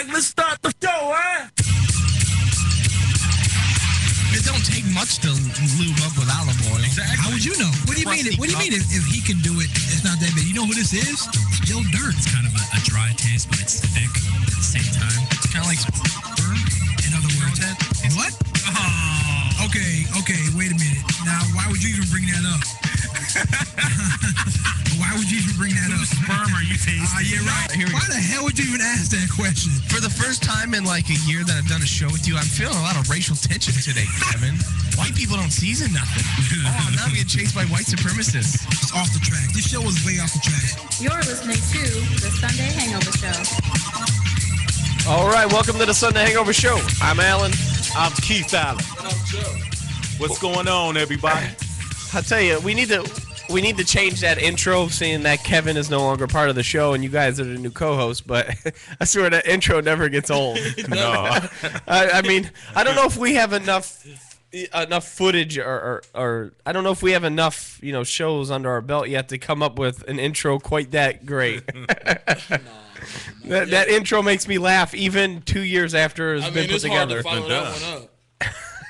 right, let's start the show, huh? It don't take much to lube up with olive oil. Exactly. How would you know? What do you mean? What do you mean if he can do it, it's not that bad? You know who this is? Joe Dirt. It's kind of a dry taste, but it's thick at the same time. It's kind of like sperm. In other words, what? Oh. Okay, wait a minute. Now, why would you even bring that up? Why would you even bring that up? Sperm are you tasting? Yeah, right. Why the hell would you even ask that question? For the first time in like a year that I've done a show with you, I'm feeling a lot of racial tension today, Kevin. White people don't season nothing. Oh, now I'm getting chased by white supremacists. It's off the track. This show is way off the track. You're listening to the Sunday Hangover Show. All right, welcome to the Sunday Hangover Show. I'm Alan. I'm Keith Allen. And I'm Joe. What's going on, everybody? I'll tell you, we need to change that intro, seeing that Kevin is no longer part of the show and you guys are the new co-hosts, but I swear that intro never gets old. No. I mean, I don't know if we have enough footage or I don't know if we have enough, shows under our belt yet to come up with an intro quite that great. That intro makes me laugh even 2 years after it's been put together. It's hard to follow that one up.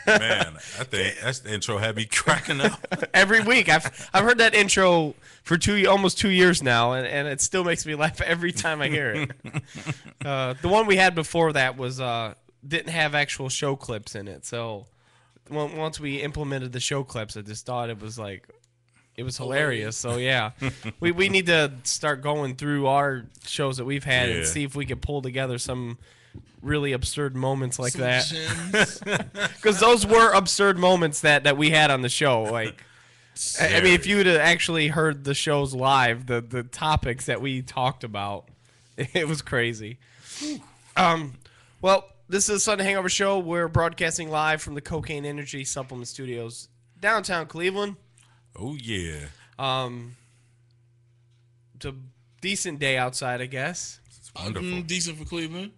Man, I think that intro had me cracking up. Every week. I've heard that intro for almost 2 years now, and it still makes me laugh every time I hear it. The one we had before that was didn't have actual show clips in it, so once we implemented the show clips, I just thought it was hilarious. So yeah, we need to start going through our shows that we've had and see if we can pull together some really absurd moments like that, because those were absurd moments that we had on the show. Like, I mean, if you would have actually heard the shows live, the topics that we talked about, it was crazy. Well, this is the Sunday Hangover Show. We're broadcasting live from the Cocaine Energy Supplement Studios, downtown Cleveland. Oh yeah. It's a decent day outside, I guess. It's wonderful. Decent for Cleveland.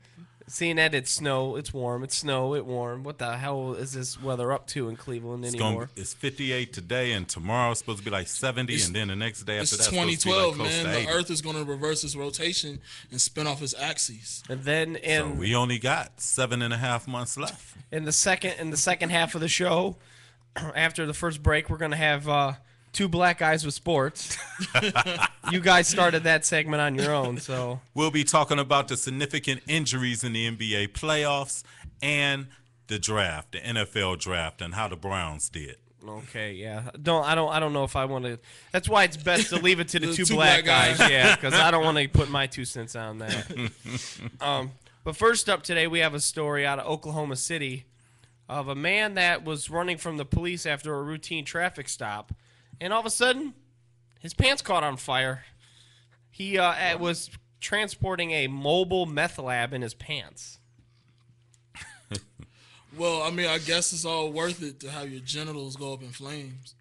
Seeing that it's snow, it's warm. It's snow, it's warm. What the hell is this weather up to in Cleveland anymore? It's 58 today, and tomorrow it's supposed to be like 70, and then the next day after that, it's 2012, like man. The Earth is going to reverse its rotation and spin off its axes. And then, so we only got 7.5 months left. In the second half of the show, after the first break, we're gonna have two black guys with sports. You guys started that segment on your own, so we'll be talking about the significant injuries in the NBA playoffs and the draft, the NFL draft, and how the Browns did. Okay, yeah. I don't know if I want to. That's why it's best to leave it to the two black guys. Yeah, because I don't want to put my 2 cents on that. But first up today, we have a story out of Oklahoma City of a man that was running from the police after a routine traffic stop. And all of a sudden, his pants caught on fire. He was transporting a mobile meth lab in his pants. Well, I mean, I guess it's all worth it to have your genitals go up in flames.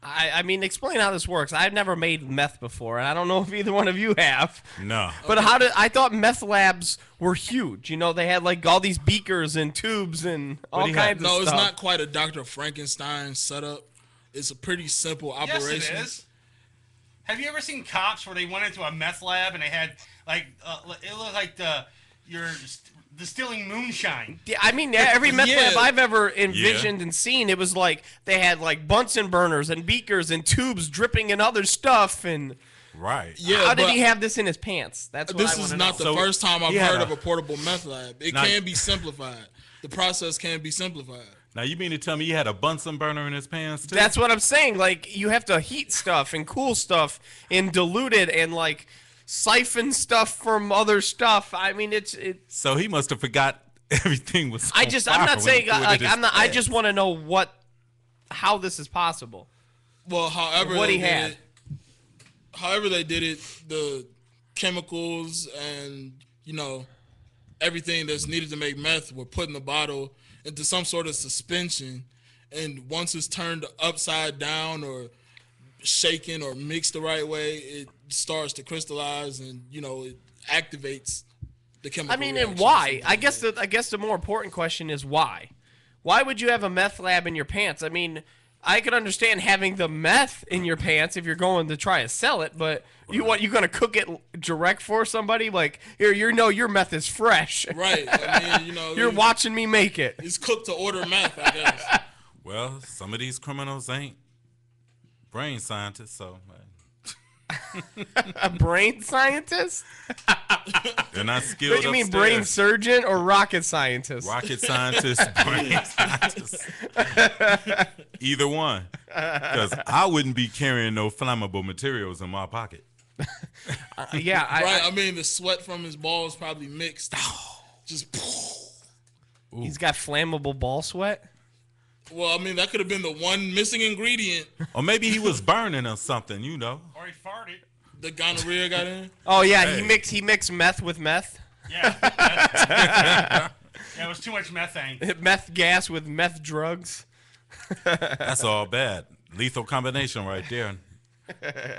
I mean, explain how this works. I've never made meth before, and I don't know if either one of you have. No. But I thought meth labs were huge. They had like all these beakers and tubes and all kinds of stuff. No, it's not quite a Dr. Frankenstein setup. It's a pretty simple operation. Yes, it is. Have you ever seen Cops where they went into a meth lab and they had like it looked like you're distilling moonshine? Yeah, I mean every meth lab I've ever envisioned and seen, it was like they had like Bunsen burners and beakers and tubes dripping in other stuff and. Right. Yeah. How did he have this in his pants? That's what this is not the first time I've heard of a portable meth lab. It can be simplified. The process can be simplified. Now, you mean to tell me he had a Bunsen burner in his pants, too? That's what I'm saying. Like, you have to heat stuff and cool stuff and dilute it and, like, siphon stuff from other stuff. I mean, it's... So he must have forgot everything was I'm not saying... I just want to know how this is possible. Well, however they did it, the chemicals and, everything that's needed to make meth were put in the bottle into some sort of suspension, and once it's turned upside down or shaken or mixed the right way, it starts to crystallize and it activates the chemical. I mean, and why? I guess the more important question is why. Why would you have a meth lab in your pants? I mean, I could understand having the meth in your pants if you're going to try to sell it, but you gonna cook it direct for somebody? Like, here, your meth is fresh. Right. I mean, you're watching me make it. It's cooked to order meth, I guess. Well, some of these criminals ain't brain scientists, so. A brain scientist? They're not skilled. What do you mean, upstairs. brain surgeon or rocket scientist? Rocket scientist, brain scientist. Either one. Because I wouldn't be carrying no flammable materials in my pocket. Yeah. I mean, the sweat from his balls probably mixed. Just. He's got flammable ball sweat? Well, I mean, that could have been the one missing ingredient. Or maybe he was burning or something, you know. Or he farted. The gonorrhea got in. Oh, yeah, Hey. he mixed meth with meth. Yeah. Yeah, it was too much methane. Meth gas with meth drugs. That's all bad. Lethal combination right there.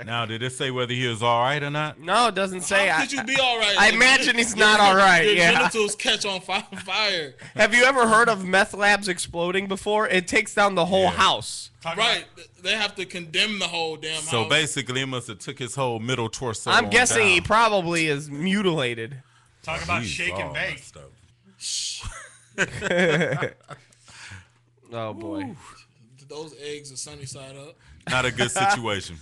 Now, did it say whether he was all right or not? No, it doesn't say. How could you be all right? I imagine he's not all right. Your Yeah. genitals catch on fire. Have you ever heard of meth labs exploding before? It takes down the whole house. Right. They have to condemn the whole damn house. So basically, it must have took his whole middle torso. I'm on guessing down. he probably is mutilated. Talk about Jeez, shake and all bake. that stuff. Oh, boy. Those eggs are sunny side up. Not a good situation.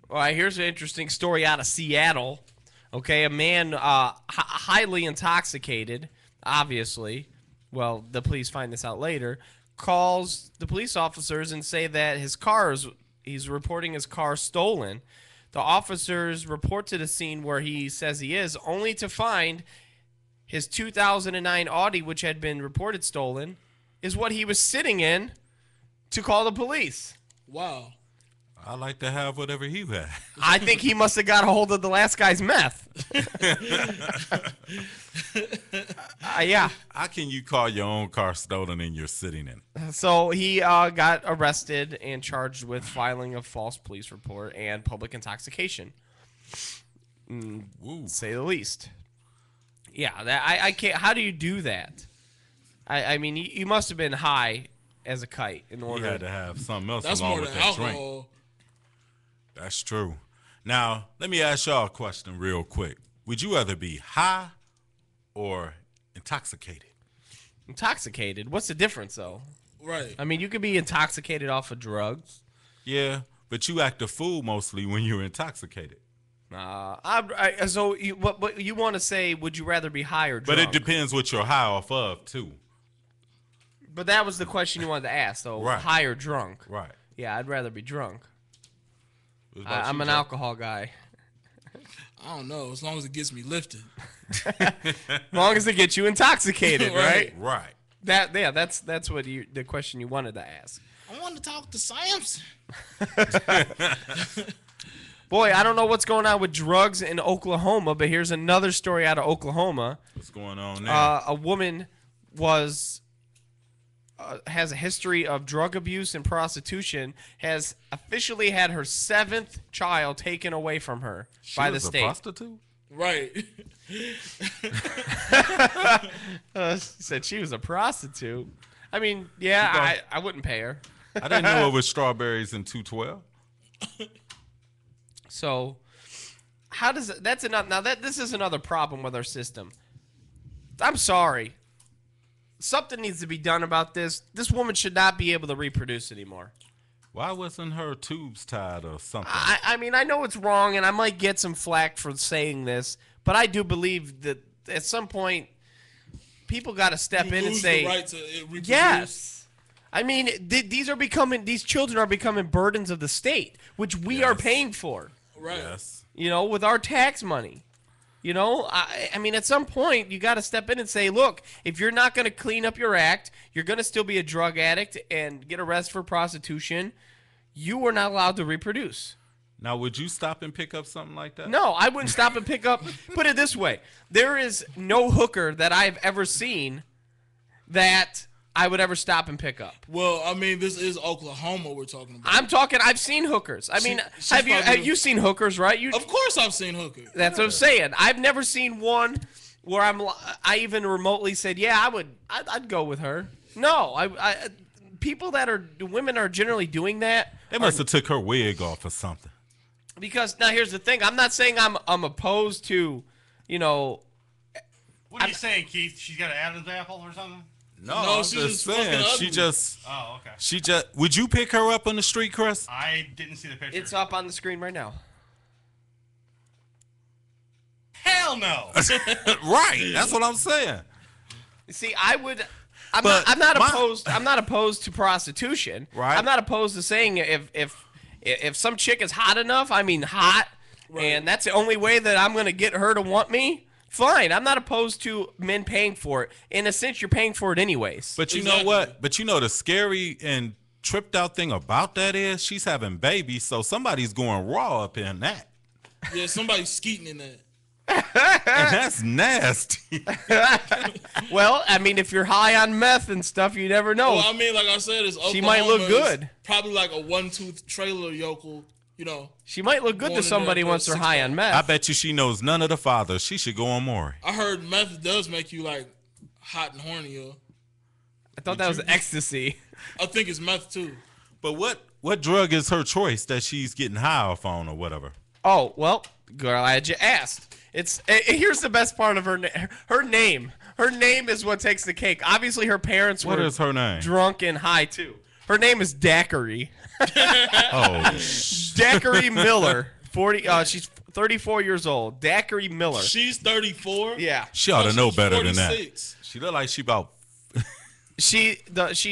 All right, here's an interesting story out of Seattle. Okay, a man highly intoxicated, obviously. Well, the police find this out later. Calls the police officers and say that he's reporting his car stolen. The officers report to the scene where he says he is, only to find his 2009 Audi, which had been reported stolen, is what he was sitting in to call the police. Wow. I like to have whatever he had. I think he must have got a hold of the last guy's meth. Yeah. How can you call your own car stolen and you're sitting in it? So he got arrested and charged with filing a false police report and public intoxication. Woo. Say the least. Yeah, I can't. How do you do that? I mean, you must have been high as a kite in He order. had to have something else That's along more with than that alcohol. drink. That's true. Now, let me ask y'all a question real quick. Would you rather be high or intoxicated? Intoxicated. What's the difference, though? Right. I mean, you could be intoxicated off of drugs. Yeah, but you act a fool mostly when you're intoxicated. So what you want to say? Would you rather be high or But drunk? it depends what you're high off of, too. But that was the question you wanted to ask, though. Right. High or drunk? Right. Yeah, I'd rather be drunk. What about I'm you, an Joe? alcohol guy. I don't know. As long as it gets me lifted. As long as it gets you intoxicated, right? Right. That's what the question you wanted to ask. I want to talk to Samson. Boy, I don't know what's going on with drugs in Oklahoma, but here's another story out of Oklahoma. What's going on there? A woman has a history of drug abuse and prostitution, has officially had her 7th child taken away from her by the was state. a prostitute? Right. She said she was a prostitute. I mean, yeah, I wouldn't pay her. I didn't know it was strawberries and 212. So, how does it, that's enough? Now this is another problem with our system. I'm sorry. Something needs to be done about this. This woman should not be able to reproduce anymore. Why wasn't her tubes tied or something? I mean, I know it's wrong, and I might get some flack for saying this, but I do believe that at some point, people got to step in and Lose say, the right to reproduce. yes. I mean, these children are becoming burdens of the state, which we are paying for. Right. Yes. You know, with our tax money. You know, I mean, at some point, you got to step in and say, look, if you're not going to clean up your act, you're going to still be a drug addict and get arrested for prostitution. You are not allowed to reproduce. Now, would you stop and pick up something like that? No, I wouldn't stop and pick up. Put it this way. There is no hooker that I've ever seen that I would ever stop and pick up. Well, I mean, this is Oklahoma we're talking about. I've seen hookers. I mean, she's have probably- you seen hookers, right? Of course I've seen hookers. That's what I'm saying. I've never seen one where I even remotely said, yeah, I'd go with her. No, people that are women are generally doing that. They must have took her wig off or something. Because now here's the thing. I'm not saying I'm opposed to, you know. What are you saying, Keith? She's got an Adam's apple or something? No, No, I'm she's just just saying. fucking She ugly. just. Oh, okay. She just. Would you pick her up on the street, Chris? I didn't see the picture. It's up on the screen right now. Hell no. Right. That's what I'm saying. See, I would. I'm But not my- opposed. I'm not opposed to prostitution. Right. I'm not opposed to saying if some chick is hot enough, I mean hot, and that's the only way that I'm gonna get her to want me. Fine. I'm not opposed to men paying for it. In a sense, you're paying for it anyways. But you know Exactly. what? But you know the scary and tripped out thing about that is she's having babies, so somebody's going raw up in that. Yeah, somebody's skeeting in that. And that's nasty. Well, I mean, if you're high on meth and stuff, you never know. Well, I mean, like I said, it's She might look Oklahoma. good. It's probably like a one-tooth trailer yokel, you know. She might look good Going to in there somebody for a once they're high on six-pack. meth. I bet you she knows none of the fathers. She should go on Maury. I heard meth does make you like hot and horny, yo. I thought that was ecstasy. I think it's meth too. But what drug is her choice that she's getting high off on or whatever? Oh, well, girl, I had you asked. Here's the best part of her name. Her name is what takes the cake. Obviously, her parents What were is her name? drunk and high too. Her name is Daiquiri. Oh, Daiquiri Miller. 40. She's 34 years old. Daiquiri Miller. She's 34. Yeah. she ought to know she's better than that. 46. She look like she about. She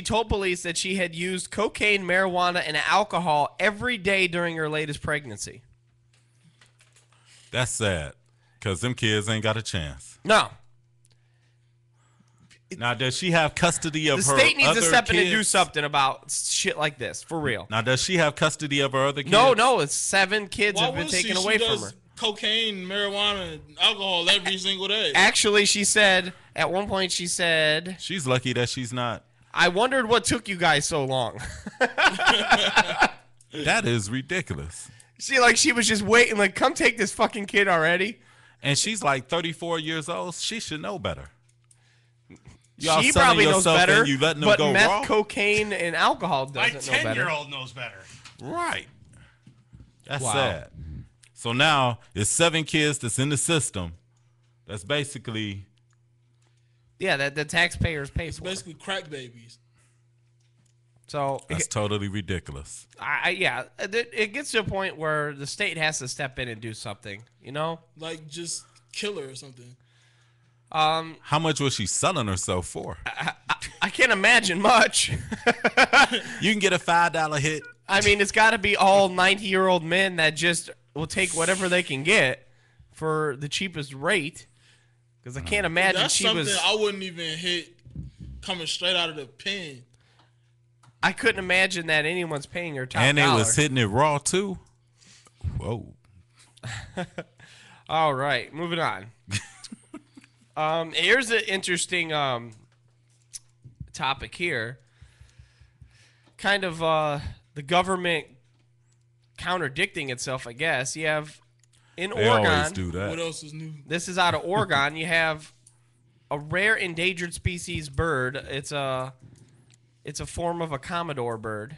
told police that she had used cocaine, marijuana, and alcohol every day during her latest pregnancy. That's sad, cause them kids ain't got a chance. No. Now, does she have custody of The her state needs other to step in and do kids? something about shit like this, for real. Now, does she have custody of her other kids? No, it's 7 kids Why have been would taken she? away She from does her. cocaine, marijuana, and alcohol every single day. Actually, she said, at one point she said, She's lucky that she's not. I wondered what took you guys so long. That is ridiculous. She was just waiting, like, come take this fucking kid already. And she's like 34 years old. She should know better. Y'all She selling probably knows yourself better, and you letting them but go meth, raw? cocaine, and alcohol My doesn't know better. 10-year-old knows better. Right. That's Wow. sad. So now it's 7 kids that's in the system. That's basically Yeah, that the taxpayers pay It's for. basically crack babies. So, that's totally ridiculous. it gets to a point where the state has to step in and do something, you know? Like, just kill her or something. How much was she selling herself for? I can't imagine much. You can get a $5 hit. I mean, it's got to be all 90-year-old men that just will take whatever they can get for the cheapest rate. Because I can't imagine That's she something was. I wouldn't even hit coming straight out of the pen. I couldn't imagine that anyone's paying her top And they dollar. was hitting it raw too. Whoa. All right, moving on. Here's an interesting topic here. Kind of the government contradicting itself, I guess. You have in They always Oregon. do What that. else is new? This is out of Oregon. You have a rare endangered species bird. It's a form of a Commodore bird,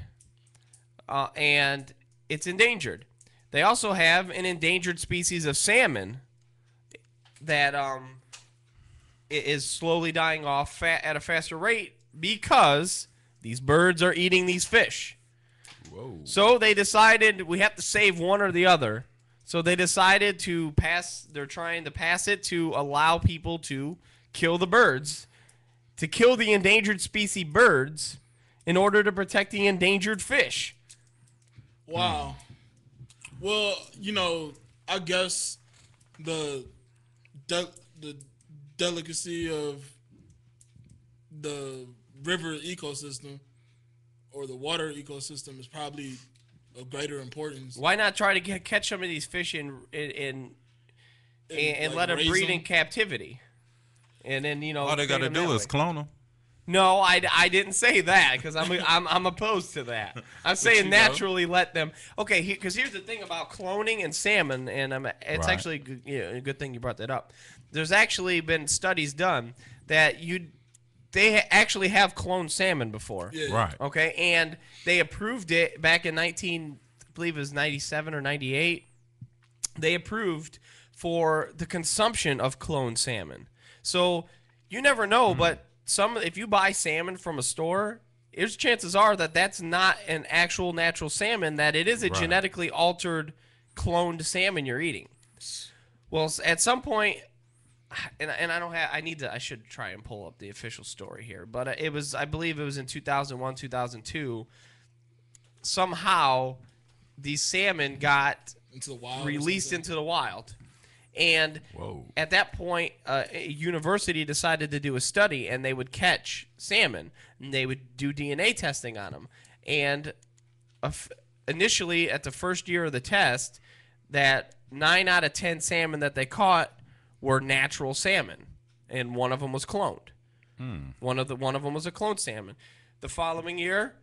and it's endangered. They also have an endangered species of salmon that is slowly dying off at a faster rate because these birds are eating these fish. Whoa. So they decided we have to save one or the other. So they decided to pass. They're trying to pass it to allow people to kill the birds, to kill the endangered species birds, in order to protect the endangered fish. Wow. Well, you know, I guess the delicacy of the river ecosystem or the water ecosystem is probably of greater importance. Why not try to catch some of these fish and like, let them raise breed them? in captivity, and then All they got to do is clone them. No, I didn't say that because I'm opposed to that. I'm saying you know. naturally let them. Okay, because here's the thing about cloning and salmon, and it's Right. actually a good thing you brought that up. There's actually been studies done that they actually have cloned salmon before. Yeah. Right. Okay, and they approved it back in I believe it was 97 or 98. They approved for the consumption of cloned salmon. So you never know, but if you buy salmon from a store, there's chances are that that's not an actual natural salmon, that it is a genetically altered cloned salmon you're eating. Well, at some point, and I don't have, I should try and pull up the official story here, but I believe it was in 2001, 2002, somehow these salmon got Into the wild. released into the wild. And at that point, a university decided to do a study, and they would catch salmon, and they would do DNA testing on them. And initially, at the first year of the test, that 9 out of 10 salmon that they caught were natural salmon, and one of them was cloned. One of them was a cloned salmon. The following year,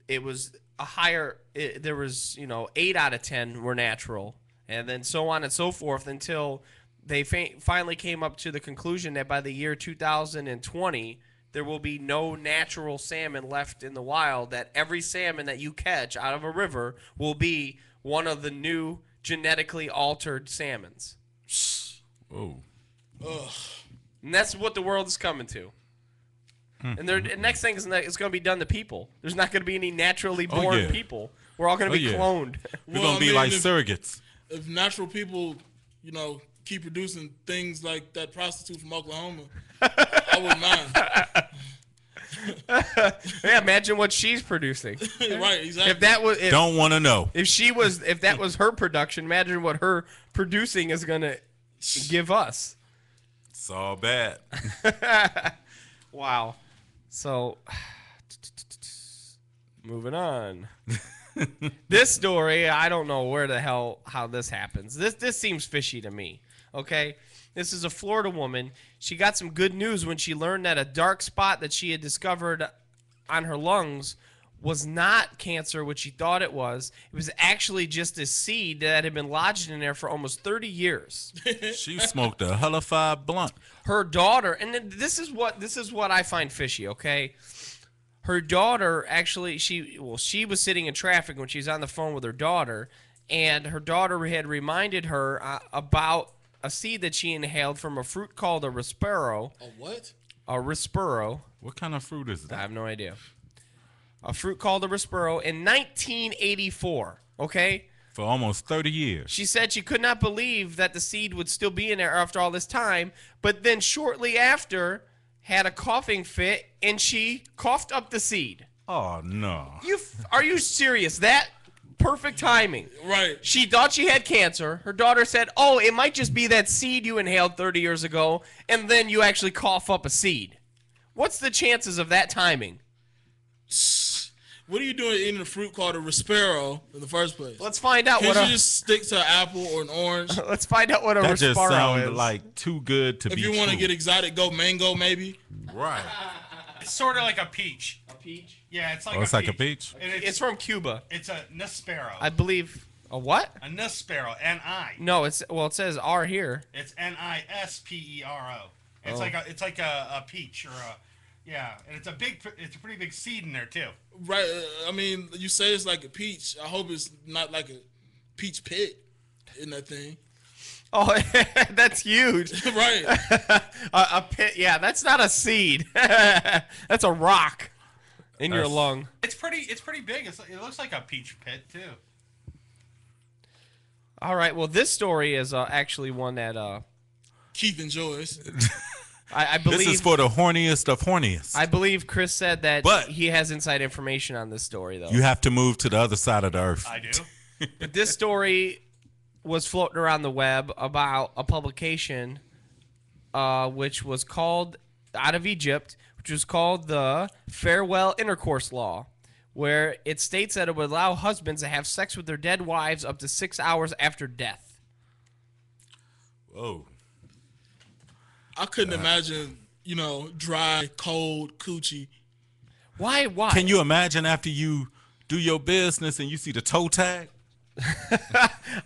it was a higher. There was 8 out of 10 were natural. And then so on and so forth until they finally came up to the conclusion that by the year 2020, there will be no natural salmon left in the wild, that every salmon that you catch out of a river will be one of the new genetically altered salmons. Whoa. Ugh. And that's what the world is coming to. And the next thing is it's going to be done to people. There's not going to be any naturally born people. We're all going to be cloned. We're going to be like surrogates. If natural people, keep producing things like that prostitute from Oklahoma, I wouldn't mind. Yeah, imagine what she's producing. Right, exactly. If that was, Don't want to know. if that was her production, imagine what her producing is gonna give us. It's all bad. Wow. So, moving on. This story, I don't know how this happens. This seems fishy to me. Okay, this is a Florida woman. She got some good news when she learned that a dark spot that she had discovered on her lungs was not cancer, which she thought it was. It was actually just a seed that had been lodged in there for almost 30 years. She smoked a hellified blunt. Her daughter, and this is what I find fishy. Okay. Her daughter actually, she was sitting in traffic when she was on the phone with her daughter, and her daughter had reminded her about a seed that she inhaled from a fruit called a Rispero. A what? A Rispero. What kind of fruit is I that? have no idea. A fruit called a Rispero in 1984, okay? For almost 30 years. She said she could not believe that the seed would still be in there after all this time, but then shortly after had a coughing fit, and she coughed up the seed. Oh, no. Are you serious? That perfect timing. Right. She thought she had cancer. Her daughter said, "Oh, it might just be that seed you inhaled 30 years ago, and then you actually cough up a seed." What's the chances of that timing? What are you doing eating a fruit called a Rispero in the first place? Let's find out Can't you just stick to an apple or an orange? Let's find out what a That just Rispero sounded is. like too good to If be you want to true. get exotic, go mango maybe. Right. It's sort of like a peach. A peach? Yeah, it's like It's like a peach? And It's from Cuba. It's a Nispero. I believe. A what? A Nispero. N-I. No, it says R here. It's Nispero. It's Oh. like a peach or a and it's a pretty big seed in there too. Right. I mean, you say it's like a peach. I hope it's not like a peach pit in that thing. Oh, that's huge. Right. A pit. Yeah, that's not a seed. That's a rock in your lung. It's pretty big. It looks like a peach pit too. All right. Well, this story is actually one that Keith enjoys. I believe. This is for the horniest of horniest. I believe Chris said that But- he has inside information on this story, though. You have to move to the other side of the earth. I do. But this story was floating around the web about a publication which was called, out of Egypt, which was called the Farewell Intercourse Law, where it states that it would allow husbands to have sex with their dead wives up to 6 hours after death. Whoa. I couldn't imagine, dry, cold coochie. Why? Can you imagine after you do your business and you see the toe tag?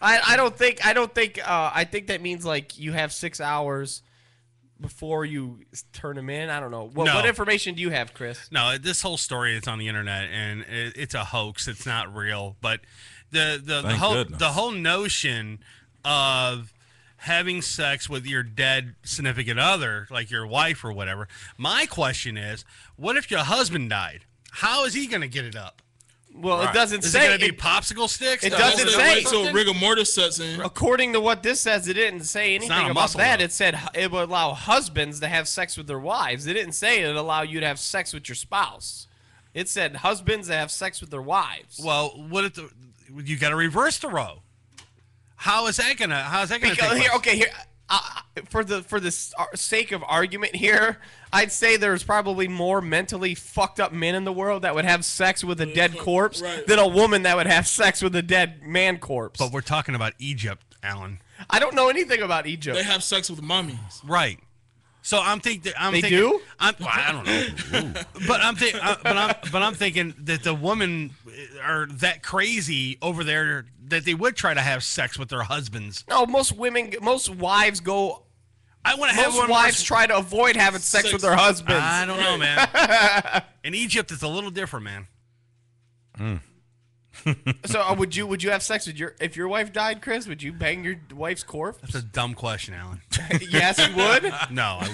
I think that means like you have 6 hours before you turn them in? I don't know. What information do you have, Chris? No, this whole story is on the internet, and it's a hoax. It's not real. But the whole notion of having sex with your dead significant other, like your wife or whatever. My question is, what if your husband died? How is he going to get it up? Well, it doesn't say. Is it going to be popsicle sticks? It doesn't say. So rigor mortis sets in. According to what this says, it didn't say anything about that. It said it would allow husbands to have sex with their wives. It didn't say it would allow you to have sex with your spouse. It said husbands that have sex with their wives. Well, what if you got to reverse the row? How is that gonna take place? For the sake of argument here, I'd say there's probably more mentally fucked up men in the world that would have sex with a dead corpse than a woman that would have sex with a dead man corpse. But we're talking about Egypt, Alan. I don't know anything about Egypt. They have sex with mummies. Right. So I'm thinking. They do? I don't know. But I'm thinking that the women are that crazy over there that they would try to have sex with their husbands. No, most wives go. I want to have most wives try to avoid having sex with their husbands. I don't know, man. In Egypt, it's a little different, man. So would you have sex with if your wife died, Chris? Would you bang your wife's corpse? That's a dumb question, Alan. Yes, you would. No, I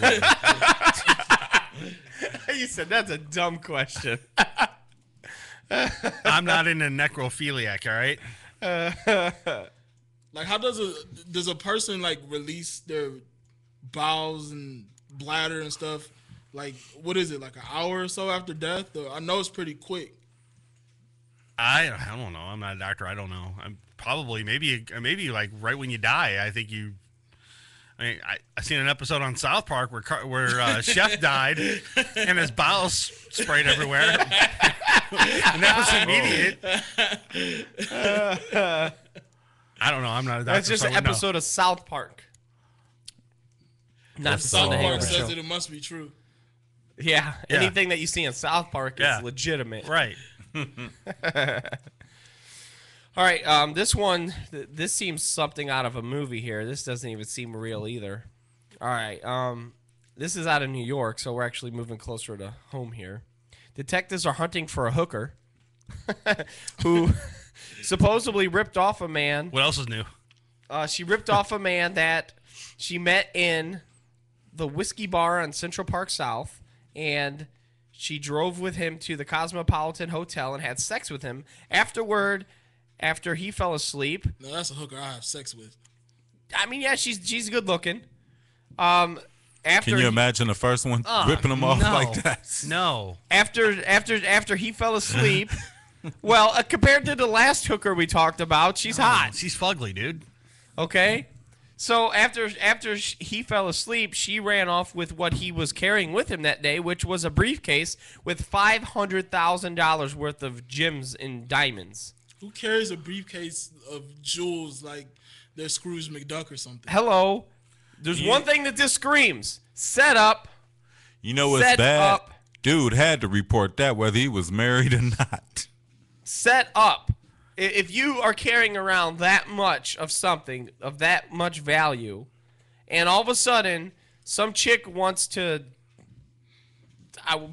wouldn't. You said that's a dumb question. I'm not into necrophiliac. All right. Like, how does a person like release their bowels and bladder and stuff? Like, what is it, like an hour or so after death? Or, I know it's pretty quick. I don't know. I'm not a doctor. I don't know. I'm probably maybe like right when you die. I think you. I seen an episode on South Park where Chef died and his bowels sprayed everywhere, and that was immediate. I don't know. I'm not a doctor. That's just an episode of South Park. Not South Park says that it must be true. Yeah, anything that you see in South Park is legitimate. Right. All right, this seems something out of a movie here. This doesn't even seem real either. All right, this is out of New York, so we're actually moving closer to home here. Detectives are hunting for a hooker who supposedly ripped off a man. What else is new? She ripped off a man that she met in the whiskey bar on Central Park South, and she drove with him to the Cosmopolitan Hotel and had sex with him. After he fell asleep. No, that's a hooker I have sex with. I mean, yeah, she's good looking. Can you imagine the first one ripping him off like that? No. After he fell asleep, well, compared to the last hooker we talked about, she's hot. She's fugly, dude. Okay. So after he fell asleep, she ran off with what he was carrying with him that day, which was a briefcase with $500,000 worth of gems and diamonds. Who carries a briefcase of jewels like they're Scrooge McDuck or something? Hello. There's one thing that this screams. Set up. You know what's bad? Dude had to report that whether he was married or not. Set up. If you are carrying around that much of something of that much value, and all of a sudden some chick wants to,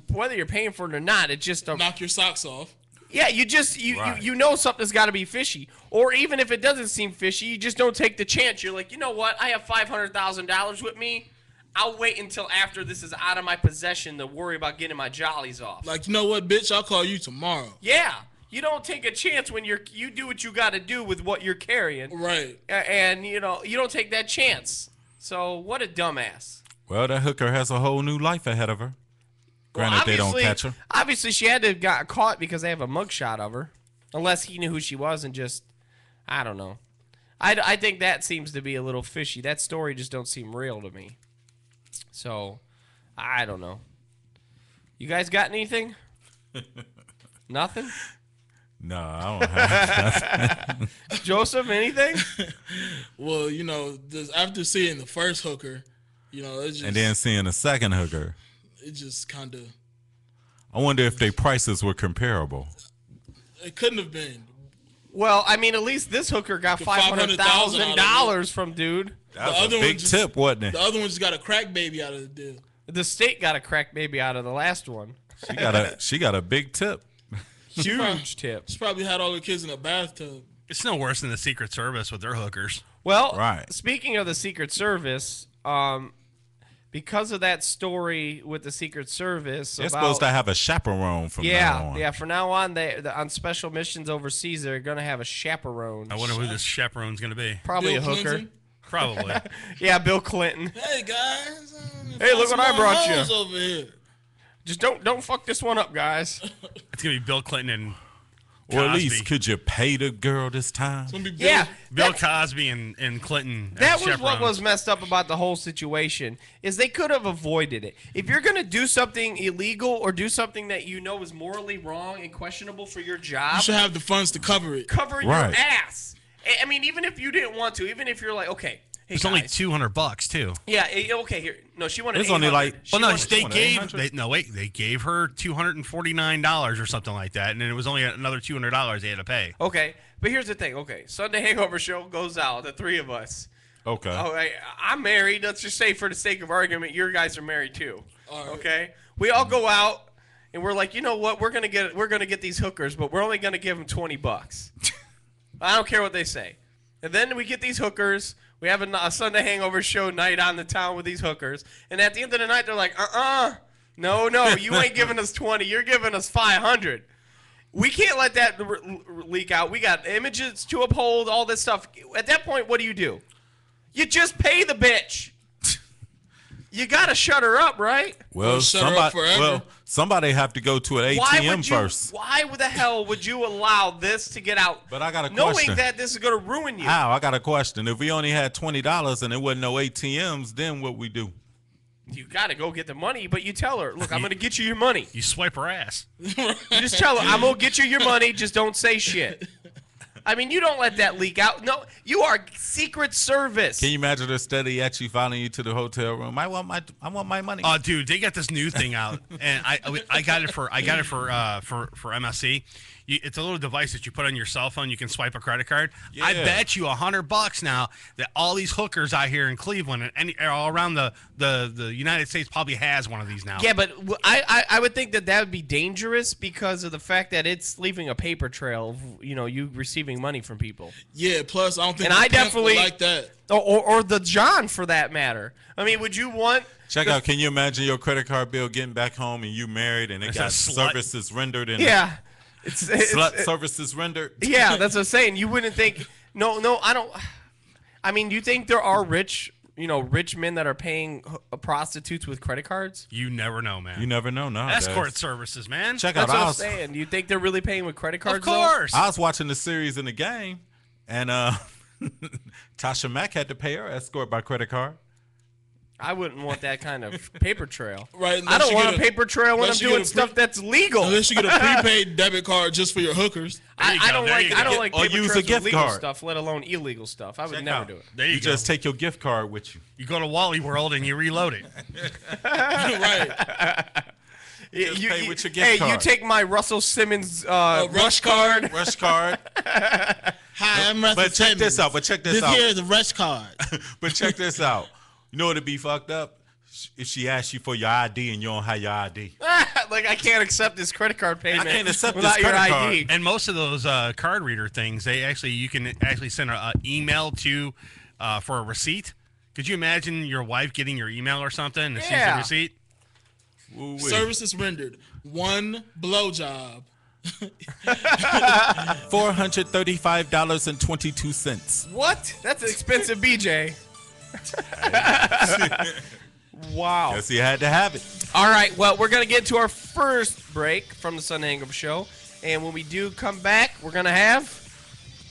whether you're paying for it or not, it just knock your socks off. Yeah, you know something's got to be fishy, or even if it doesn't seem fishy, you just don't take the chance. You're like, you know what? I have $500,000 with me. I'll wait until after this is out of my possession to worry about getting my jollies off. Like, you know what, bitch? I'll call you tomorrow. Yeah. You don't take a chance when you do what you got to do with what you're carrying. Right. And, you don't take that chance. So, what a dumbass. Well, that hooker has a whole new life ahead of her. Granted, they don't catch her. Obviously, she had to have got caught because they have a mugshot of her. Unless he knew who she was and just, I don't know. I think that seems to be a little fishy. That story just don't seem real to me. So, I don't know. You guys got anything? Nothing? No, I don't have nothing. Joseph, anything? Well, after seeing the first hooker, it's just... And then seeing the second hooker. It just kind of... I wonder if their prices were comparable. It couldn't have been. Well, I mean, at least this hooker got $500,000 from dude. That was a big tip, wasn't it? The other one just got a crack baby out of the deal. The state got a crack baby out of the last one. She got a big tip. Huge tip. She probably had all the kids in a bathtub. It's no worse than the Secret Service with their hookers. Well, Right. Speaking of the Secret Service, because of that story with the Secret Service, They're supposed to have a chaperone from now on. Yeah, from now on, on special missions overseas, they're going to have a chaperone. I wonder who this chaperone's going to be. Probably Bill a hooker. Clinton? Probably. Yeah, Bill Clinton. Hey guys. Hey, look what I brought you. Over here. Just don't fuck this one up, guys. It's going to be Bill Clinton and Cosby. Or at least, could you pay the girl this time? It's gonna be Yeah. Bill Cosby and Clinton. That as was what chaperones. was messed up about the whole situation is they could have avoided it. If you're going to do something illegal or do something that you know is morally wrong and questionable for your job, You should have the funds to cover it. cover your Right. ass. I mean, even if you didn't want to, even if you're like, okay, hey It's guys. only $200 too. Yeah, okay, here. No, she wanted It's only 800. like- She Well, no, wanted- they wanted gave 800? they gave her $249 or something like that, and then it was only another $200 they had to pay. Okay, but here's the thing. Okay, Sunday Hangover Show goes out, the three of us. Okay. Oh, I'm married. Let's just say, for the sake of argument, your guys are married too. All right. Okay, we all go out and we're like, you know what? We're gonna get these hookers, but we're only gonna give them $20. I don't care what they say. And then we get these hookers. We have a Sunday Hangover Show night on the town with these hookers. And at the end of the night, they're like, no, you ain't giving us 20. You're giving us 500. We can't let that leak out. We got images to uphold, all this stuff. At that point, what do? You just pay the bitch. You got to shut her up, right? Well, shut her up somebody, forever. somebody have to go to an ATM first. Why the hell would you allow this to get out? But I got a knowing question. that this is going to ruin you. How? I got a question. If we only had $20 and there wasn't no ATMs, then what we do? You got to go get the money, but you tell her, look, I'm going to get you your money. You swipe her ass. You just tell her, I'm going to get you your money. Just don't say shit. I mean, you don't let that leak out. No, you are Secret Service. Can you imagine her steady at you following you to the hotel room? I want my money. Oh, dude, they got this new thing out, and I got it for MSC. It's a little device that you put on your cell phone. You can swipe a credit card. Yeah. I bet you $100 now that all these hookers out here in Cleveland and all around the United States probably has one of these now. Yeah, but I would think that would be dangerous because of the fact that it's leaving a paper trail of, you receiving money from people. Yeah, plus I don't think And I the pimp definitely would like that. Or the John, for that matter. I mean, would you want... Check out, can you imagine your credit card bill getting back home and you married and it It's got a slut. services rendered and Yeah. slut services rendered? Yeah, that's what I'm saying. You wouldn't think... No, I don't... I mean, you think there are rich men that are paying prostitutes with credit cards? You never know, man. You never know nowadays. Escort services, man. Check That's out, what I'm saying. You think they're really paying with credit cards? Of course. I was watching the series in the game and Tasha Mack had to pay her escort by credit card. I wouldn't want that kind of paper trail. Right, I unless don't you want get a paper trail when I'm unless you doing get a stuff that's legal. Unless you get a prepaid debit card just for your hookers. I don't There like you I don't go. like Or paper use a trails gift with legal card. stuff, let alone illegal stuff. I would Check never out. do it. There you go. Just take your gift card with you. You go to Wally World and you reload it. Right. Just pay with your gift Hey, you card. take my Russell Simmons rush card. Rush card. Hi, I'm Russell But check this out. But check this This out. here is a rush card. But check this out. You know what'd be fucked up? If she asks you for your ID and you don't have your ID. Like, I can't accept this credit card payment can't accept without this your credit ID. card. And most of those card reader things, you can actually send an email to for a receipt. Could you imagine your wife getting your email or something and sees the Yeah. receipt? Woo-wee. Services rendered. 1 blowjob. $435.22. What? That's an expensive BJ. Wow. Guess he had to have it. All right, well, we're going to get to our first break from the Sunday Hangover Show. And when we do come back, we're going to have...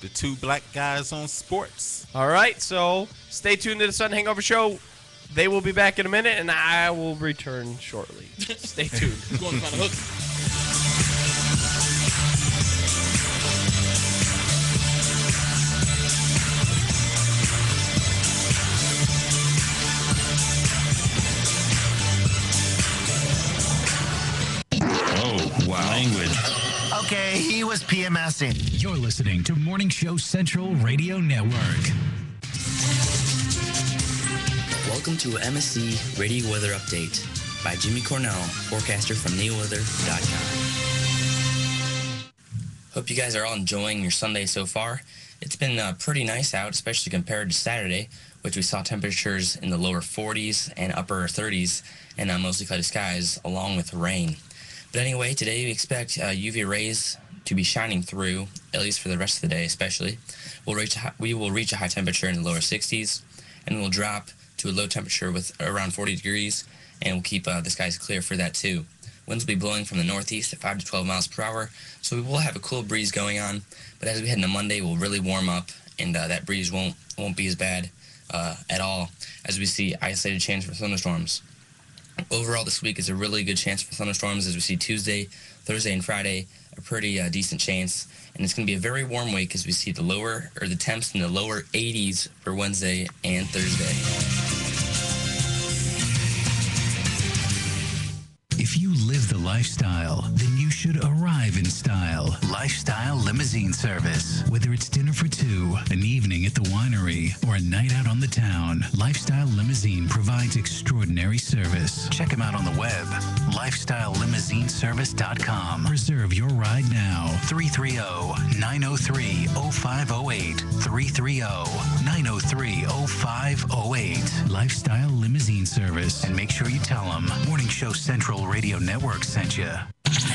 The two black guys on sports. All right, so stay tuned to the Sunday Hangover Show. They will be back in a minute, and I will return shortly. Stay tuned. Going to find a hook. Oh, wow. Language. Okay, he was is PMSing. You're listening to Morning Show Central Radio Network. Welcome to MSC Radio Weather Update by Jimmy Cornell, forecaster from NeoWeather.com. Hope you guys are all enjoying your Sunday so far. It's been pretty nice out, especially compared to Saturday, which we saw temperatures in the lower 40s and upper 30s and mostly cloudy skies along with rain. But anyway, today we expect UV rays to be shining through, at least for the rest of the day especially. We will reach a high temperature in the lower 60s, and we'll drop to a low temperature with around 40 degrees, and we'll keep the skies clear for that too. Winds will be blowing from the northeast at 5 to 12 miles per hour, so we will have a cool breeze going on. But as we head into Monday, we'll really warm up, and that breeze won't be as bad at all, as we see isolated chance for thunderstorms. Overall, this week is a really good chance for thunderstorms, as we see Tuesday, Thursday, and Friday a pretty decent chance. And it's going to be a very warm week, as we see the temps in the lower 80s for Wednesday and Thursday. If you live the lifestyle, then you should arrive in style. Lifestyle Limousine Service. Whether it's dinner for two, an evening at the winery, or a night out on the town, Lifestyle Limousine provides extraordinary service. Check them out on the web, lifestylelimousineservice.com. Reserve your ride now. 330-903-0508. 330-903-0508. Lifestyle Limousine Service. And make sure you tell them Morning Show Central Radio Network sent you. Check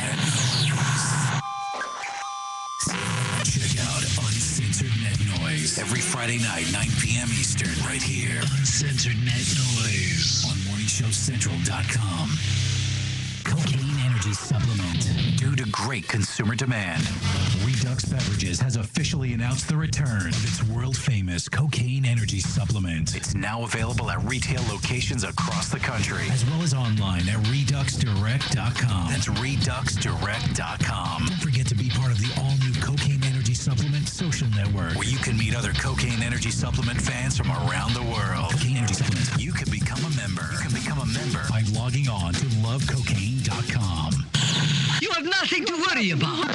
out Uncensored Net Noise every Friday night, 9 p.m. Eastern, right here. Uncensored Net Noise on MorningShowCentral.com. Cocaine Energy Supplement. Due to great consumer demand, Redux Beverages has officially announced the return of its world-famous Cocaine Energy Supplement. It's now available at retail locations across the country, as well as online at ReduxDirect.com. That's ReduxDirect.com. Don't forget to be part of the all-new Cocaine Energy Supplement social network, where you can meet other Cocaine Energy Supplement fans from around the world. Cocaine Energy Supplement. You can become a member. You can become a member by logging on to lovecocaine.com. You have nothing to worry about.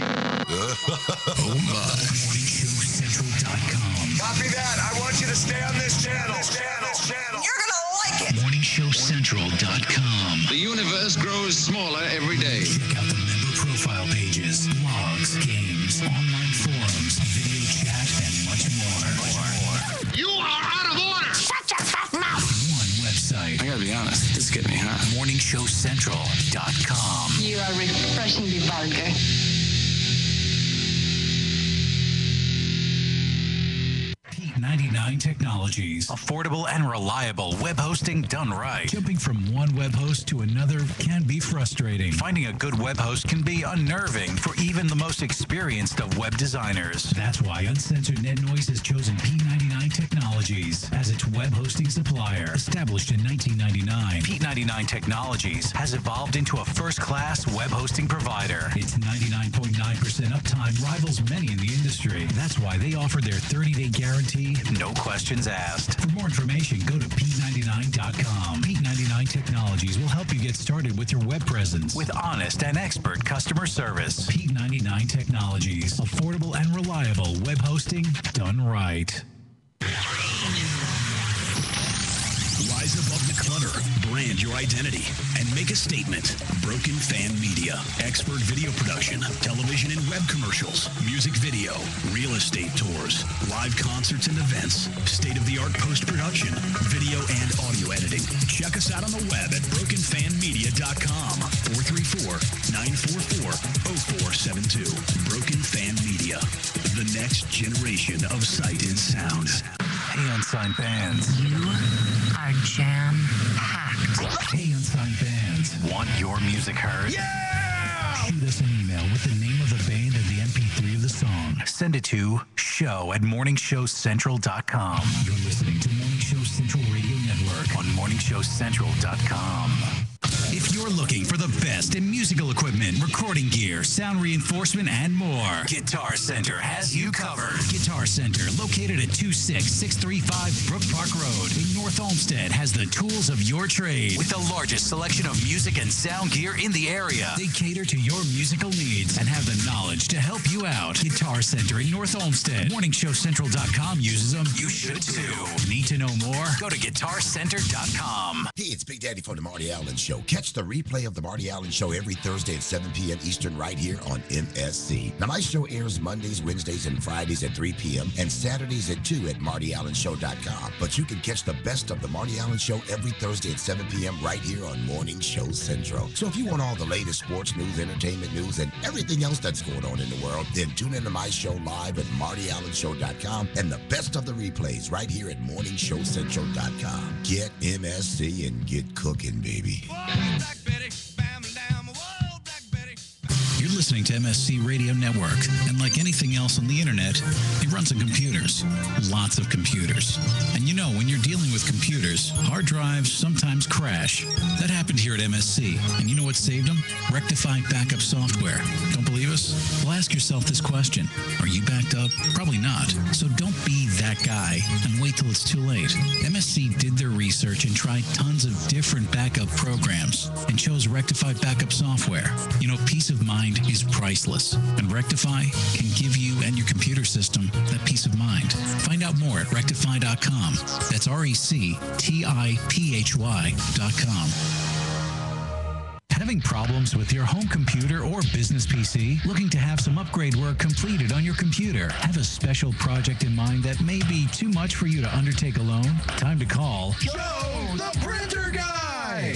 Oh my. MorningShowCentral.com. Copy that. I want you to stay on this channel. You're gonna like it. MorningShowCentral.com. The universe grows smaller every day. Check out the member profile pages, blogs, games, online forums, video chat, and much more. You are out of order. Shut your fat mouth. One website. I gotta be honest, this is getting me hot. MorningShowCentral.com. You are refreshingly vulgar. P99 Technologies. Affordable and reliable web hosting done right. Jumping from one web host to another can be frustrating. Finding a good web host can be unnerving for even the most experienced of web designers. That's why Uncensored Net Noise has chosen P99 Technologies as its web hosting supplier. Established in 1999, P99 Technologies has evolved into a first-class web hosting provider. Its 99.9% uptime rivals many in the industry. That's why they offer their 30-day guarantee, no questions asked. For more information, go to P99.com. P99 Technologies will help you get started with your web presence with honest and expert customer service. P99 Technologies. Affordable and reliable web hosting done right. Rise above the clutter, brand your identity, and make a statement. Broken Fan Media. Expert video production, television and web commercials, music video, real estate tours, live concerts and events, state-of-the-art post-production, video and audio editing. Check us out on the web at brokenfanmedia.com. 434-944-0472. Broken Fan Media. The next generation of sight and sound. Hey, Unsigned Bands. You are jam-packed. Hey, Unsigned Bands. Want your music heard? Yeah! Shoot us an email with the name of the band and the MP3 of the song. Send it to show@morningshowcentral.com. You're listening to Morning Show Central Radio Network on morningshowcentral.com. If you're looking for the best in musical equipment, recording gear, sound reinforcement, and more, Guitar Center has you covered. Guitar Center, located at 26635 Brook Park Road in North Olmsted, has the tools of your trade with the largest selection of music and sound gear in the area. They cater to your musical needs and have the knowledge to help you out. Guitar Center in North Olmsted. MorningShowCentral.com uses them. You should too. Need to know more? Go to GuitarCenter.com. Hey, it's Big Daddy from The Marty Allen Show. Catch the replay of The Marty Allen Show every Thursday at 7 p.m. Eastern right here on MSC. Now, my show airs Mondays, Wednesdays, and Fridays at 3 p.m. and Saturdays at 2 at MartyAllenShow.com. But you can catch the best of The Marty Allen Show every Thursday at 7 p.m. right here on Morning Show Central. So if you want all the latest sports news, entertainment news, and everything else that's going on in the world, then tune into my show live at MartyAllenShow.com and the best of the replays right here at MorningShowCentral.com. Get MSC and get cooking, baby. You're listening to MSC Radio Network, and like anything else on the internet, it runs on computers. Lots of computers. And you know, when you're dealing with computers, hard drives sometimes crash. That happened here at MSC, and you know what saved them? Rectify backup software. Don't believe us? Well, ask yourself this question. Are you backed up? Probably not. So don't be that guy and wait till it's too late. MSC did their research and tried tons of different backup programs and chose Rectify backup software. You know, peace of mind is priceless, and Rectify can give you and your computer system that peace of mind. Find out more at rectify.com. That's RECTIPHY.com. Having problems with your home computer or business PC? Looking to have some upgrade work completed on your computer? Have a special project in mind that may be too much for you to undertake alone? Time to call Joe, the printer guy!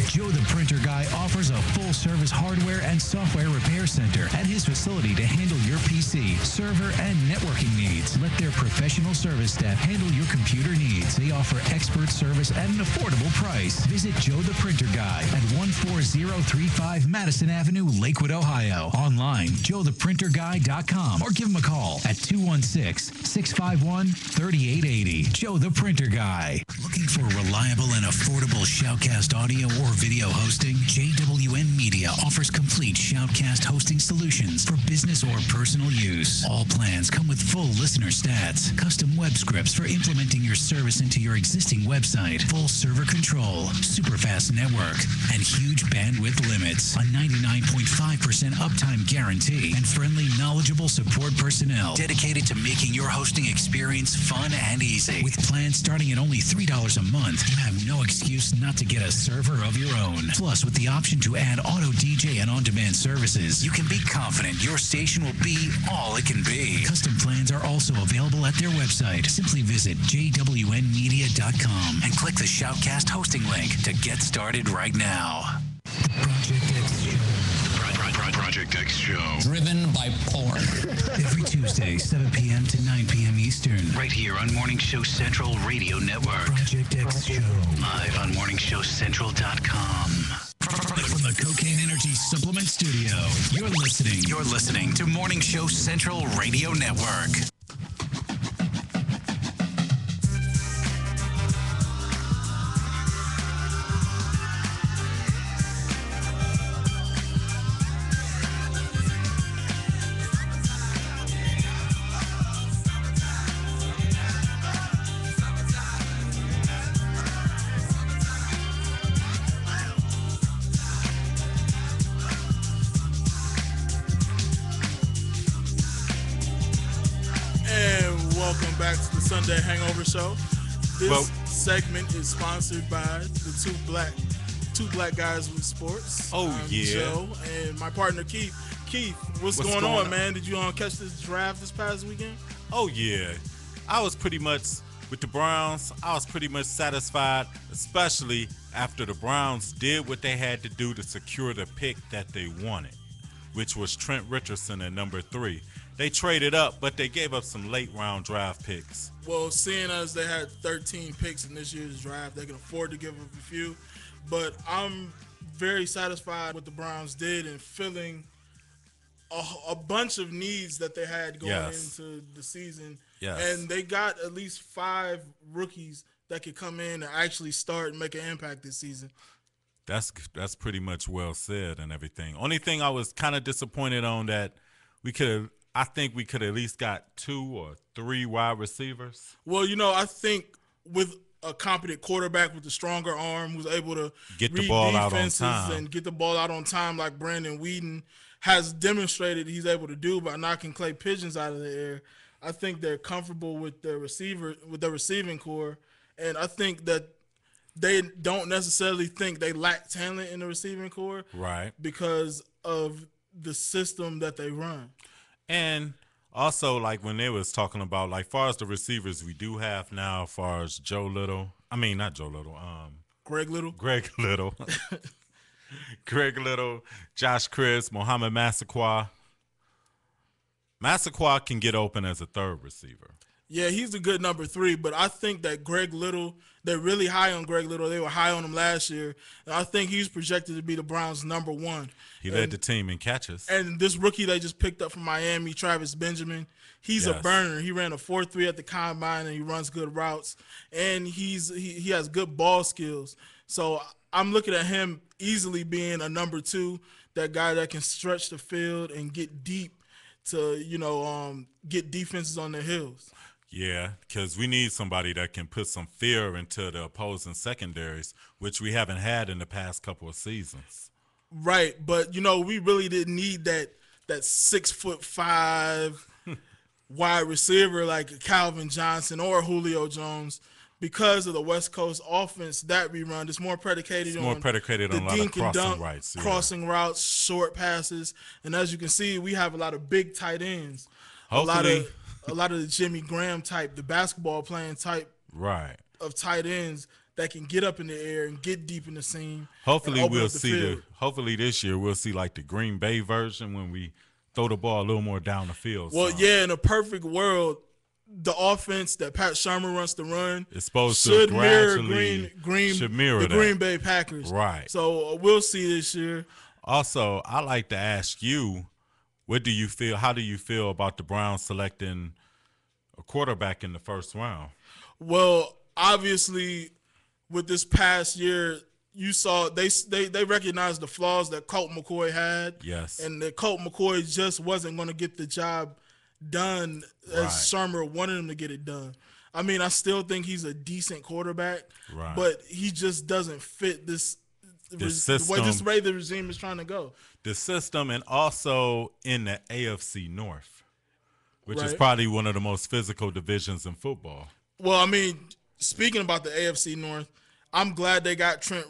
Joe the Printer Guy offers a full-service hardware and software repair center at his facility to handle your PC, server, and networking needs. Let their professional service staff handle your computer needs. They offer expert service at an affordable price. Visit Joe the Printer Guy at 14035 Madison Avenue, Lakewood, Ohio. Online, joetheprinterguy.com, or give him a call at 216-651-3880. Joe the Printer Guy. Looking for reliable and affordable shoutcast audio or video hosting? JWN Media offers complete shoutcast hosting solutions for business or personal use. All plans come with full listener stats, custom web scripts for implementing your service into your existing website, full server control, super fast network, and huge bandwidth limits. A 99.5% uptime guarantee and friendly, knowledgeable support personnel dedicated to making your hosting experience fun and easy. With plans starting at only $3 a month, you have no excuse not to get a server of your own. Plus, with the option to add auto DJ and on-demand services, you can be confident your station will be all it can be. Custom plans are also available at their website. Simply visit jwnmedia.com and click the Shoutcast hosting link to get started right now. Project X Show. Driven by porn. Every Tuesday, 7 p.m. to 9 p.m. Eastern. Right here on Morning Show Central Radio Network. Project X Show. Live on MorningShowCentral.com. From the Cocaine Energy Supplement Studio, you're listening to Morning Show Central Radio Network. Sunday Hangover Show. This segment is sponsored by the two black guys with sports. I'm Joe and my partner Keith. Keith, what's going on, man? Did you catch this draft this past weekend? Oh yeah, I was pretty much with the Browns. I was pretty much satisfied, especially after the Browns did what they had to do to secure the pick that they wanted, which was Trent Richardson at number 3. They traded up, but they gave up some late-round draft picks. Well, seeing as they had 13 picks in this year's draft, they can afford to give up a few. But I'm very satisfied with what the Browns did in filling a bunch of needs that they had going into the season. Yes. And they got at least 5 rookies that could come in and actually start and make an impact this season. That's pretty much well said and everything. Only thing I was kind of disappointed on that I think we could at least got 2 or 3 wide receivers. Well, I think with a competent quarterback with a stronger arm who's able to Get the read ball out on defenses time. and get the ball out on time like Brandon Whedon has demonstrated he's able to do by knocking Clay Pigeons out of the air. I think they're comfortable with their receiving core, and I think that they don't necessarily think they lack talent in the receiving core, right? Because of the system that they run. And also, like when they was talking about, like, far as the receivers we do have now, as far as Greg Little, Greg Little, Josh Chris, Mohamed Massaquoi. Massaquoi can get open as a third receiver. Yeah, he's a good number 3, but I think that Greg Little, they're really high on Greg Little. They were high on him last year. And I think he's projected to be the Browns' number 1. He led the team in catches. And this rookie they just picked up from Miami, Travis Benjamin, he's a burner. He ran a 4.3 at the combine, and he runs good routes. And he has good ball skills. So I'm looking at him easily being a number 2, that guy that can stretch the field and get deep to, get defenses on their heels. Yeah, because we need somebody that can put some fear into the opposing secondaries, which we haven't had in the past couple of seasons. Right, but we really didn't need that 6'5" wide receiver like Calvin Johnson or Julio Jones because of the West Coast offense that we run. It's more predicated on a lot of crossing routes, crossing routes, short passes, and as you can see, we have a lot of big tight ends. Hopefully. A lot of the Jimmy Graham type, the basketball playing type of tight ends that can get up in the air and get deep in the seam. Hopefully we'll see hopefully this year we'll see like the Green Bay version when we throw the ball a little more down the field. Well, yeah, in a perfect world, the offense that Pat Shermer wants to run is supposed should to mirror the Green Bay Packers. Right. So we'll see this year. Also, I like to ask you, how do you feel about the Browns selecting a quarterback in the first round? Well, obviously, with this past year, you saw they recognized the flaws that Colt McCoy had. Yes. And that Colt McCoy just wasn't going to get the job done as Shermer wanted him to get it done. I mean, I still think he's a decent quarterback, but he just doesn't fit this system, the way the regime is trying to go. The system, and also in the AFC North, which is probably one of the most physical divisions in football. Well, I mean, speaking about the AFC North, I'm glad they got Trent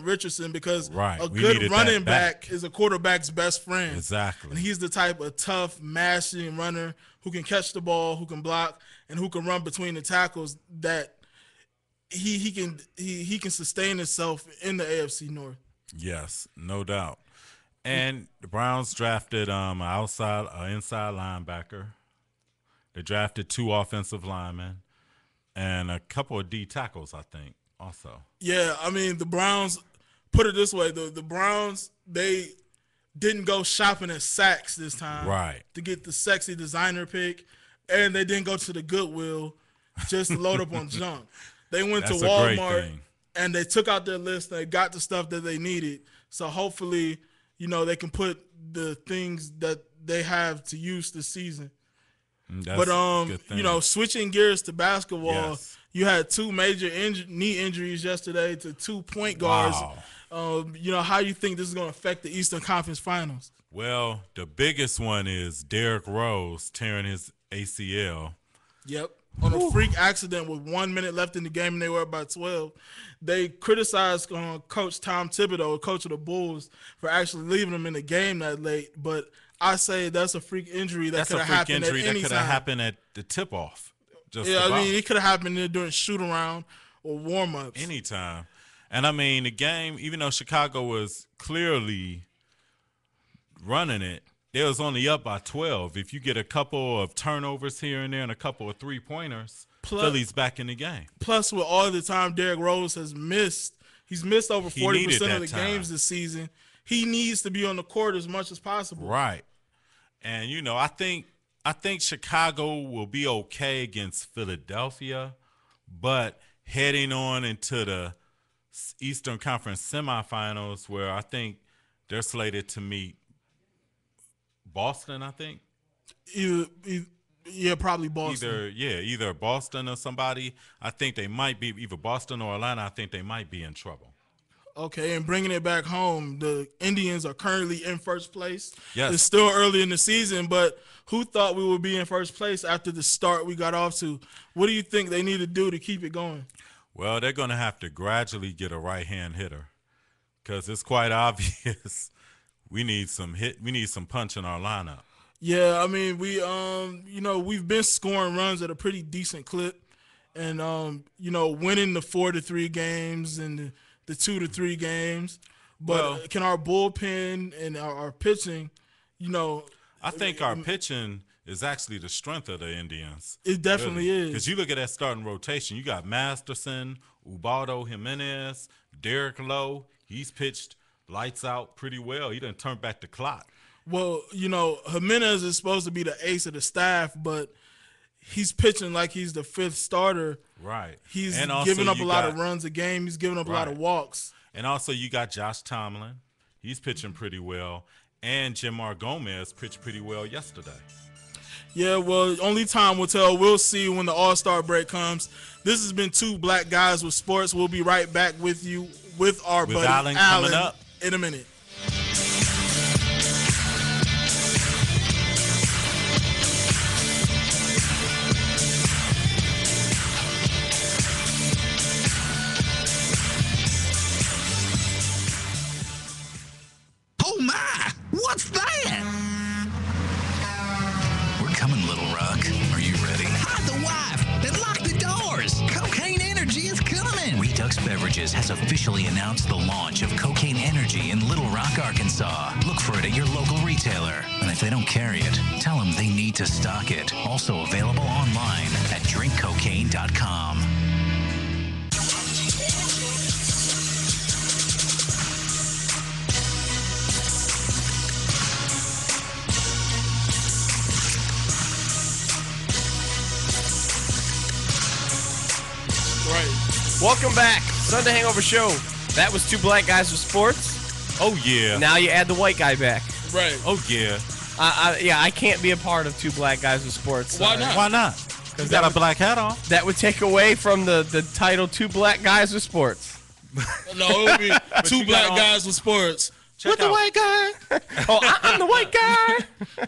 Richardson because a good running back is a quarterback's best friend. Exactly. And he's the type of tough, mashing runner who can catch the ball, who can block, and who can run between the tackles that he can sustain himself in the AFC North. Yes, no doubt. And the Browns drafted an inside linebacker. They drafted 2 offensive linemen and a couple of D tackles, I think, also. Yeah, I mean, the Browns, put it this way, the Browns, they didn't go shopping at Saks this time to get the sexy designer pick, and they didn't go to the Goodwill just to load up on junk. They went to Walmart, and they took out their list, and they got the stuff that they needed. So hopefully, they can put the things that they have to use this season. But switching gears to basketball, you had 2 major knee injuries yesterday to 2 point guards. Wow. How do you think this is going to affect the Eastern Conference Finals? Well, the biggest one is Derrick Rose tearing his ACL. Yep. On a freak accident with 1 minute left in the game, and they were up by 12. They criticized Coach Tom Thibodeau, coach of the Bulls, for actually leaving him in the game that late. But I say that's a freak injury that could have happened at any time. That could have happened at the tip-off. I mean, it could have happened during shoot-around or warm-ups. Anytime. And, I mean, the game, even though Chicago was clearly running it, they was only up by 12. If you get a couple of turnovers here and there and a couple of three-pointers, Philly's back in the game. Plus, with all the time Derrick Rose has missed, he's missed over 40% of the games this season. He needs to be on the court as much as possible. Right. And, I think Chicago will be okay against Philadelphia, but heading on into the Eastern Conference semifinals where I think they're slated to meet Boston, I think. Yeah, probably Boston. Either Boston or somebody. I think they might be either Boston or Atlanta. I think they might be in trouble. Okay, and bringing it back home, the Indians are currently in first place. Yes. It's still early in the season, but who thought we would be in first place after the start we got off to? What do you think they need to do to keep it going? Well, they're going to have to gradually get a right-hand hitter because it's quite obvious we need some punch in our lineup. Yeah, I mean, we've been scoring runs at a pretty decent clip and, winning the 4-3 games and the 2-3 games. But can our bullpen and our pitching, I think our pitching is actually the strength of the Indians. It definitely is. Because you look at that starting rotation, you got Masterson, Ubaldo Jimenez, Derek Lowe. He's pitched lights out pretty well. He done turned back the clock. Well, Jimenez is supposed to be the ace of the staff, but he's pitching like he's the fifth starter. Right. He's giving up a lot of runs a game. He's giving up a lot of walks. And also you got Josh Tomlin. He's pitching pretty well. And Jemar Gomez pitched pretty well yesterday. Yeah, well, only time will tell. We'll see when the All-Star break comes. This has been Two Black Guys with Sports. We'll be right back with you with our buddy Alan Alan coming up in a minute. Oh my! What's that? We're coming, Little Rock. Are you ready? Hide the wife and lock the doors. Cocaine Energy is coming. Redux Beverages has officially announced the launch of Cocaine Energy in Little Rock, Arkansas. Look for it at your local retailer. And if they don't carry it, tell them they need to stock it. Also available online at drinkcocaine.com. Welcome back. Sunday Hangover Show. That was Two Black Guys with Sports. Oh, yeah. Now you add the white guy back. Right. Oh, yeah. I can't be a part of Two Black Guys with Sports. Why not? Why not? You got a black hat on. That would take away from the title Two Black Guys with Sports. No, it would be Two Black Guys with Sports. With the white guy. Oh, I'm the white guy.